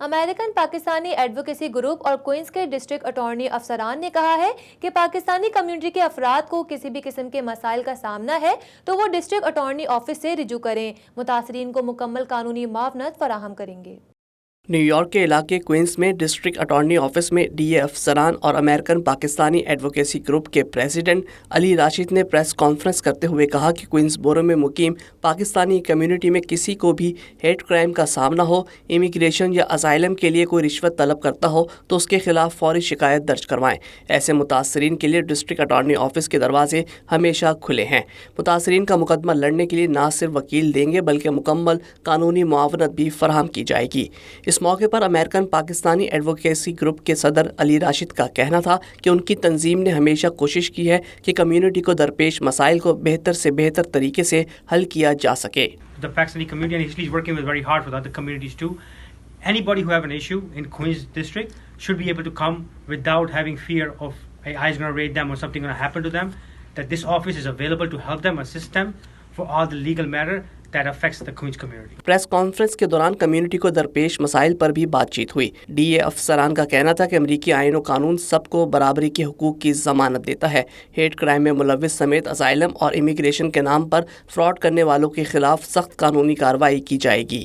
American Pakistani advocacy group اور Queens کے district attorney افسران نے کہا ہے کہ پاکستانی کمیونٹی کے افراد کو کسی بھی قسم کے مسائل کا سامنا ہے تو وہ ڈسٹرکٹ اٹارنی آفس سے رجوع کریں، متاثرین کو مکمل قانونی معاونت فراہم کریں گے۔ نیو یارک کے علاقے کوئنز میں ڈسٹرکٹ اٹارنی آفس میں ڈی اے افسران اور امریکن پاکستانی ایڈوکیسی گروپ کے پریزیڈنٹ علی راشد نے پریس کانفرنس کرتے ہوئے کہا کہ کوئنز بورو میں مقیم پاکستانی کمیونٹی میں کسی کو بھی ہیٹ کرائم کا سامنا ہو، امیگریشن یا اسائلم کے لیے کوئی رشوت طلب کرتا ہو تو اس کے خلاف فوری شکایت درج کروائیں۔ ایسے متاثرین کے لیے ڈسٹرکٹ اٹارنی آفس کے دروازے ہمیشہ کھلے ہیں۔ متاثرین کا مقدمہ لڑنے کے لیے نہ صرف وکیل دیں گے بلکہ مکمل قانونی معاونت بھی فراہم کی جائے گی۔ اس موقع پر امریکن پاکستانی ایڈوکیسی گروپ کے صدر علی راشد کا کہنا تھا کہ ان کی تنظیم نے ہمیشہ کوشش کی ہے کہ کمیونٹی کو درپیش مسائل کو بہتر سے بہتر طریقے سے حل کیا جا سکے۔ The Pakistani community and is working very hard with other communities too. Anybody who have an issue in Queens district should be able to come without having fear of ICE going to raid them or something going to happen to them. That this office is available to help them, assist them for all the legal matter that affects the Queens community. Press conference کے دوران community کو درپیش مسائل پر بھی بات چیت ہوئی۔ D A افسران کا کہنا تھا کہ امریکی آئین و قانون سب کو برابری کے حقوق کی ضمانت دیتا ہے۔ ہیٹ کرائم میں ملوث سمیت اسائلم اور امیگریشن کے نام پر فراڈ کرنے والوں کے خلاف سخت قانونی کارروائی کی جائے گی۔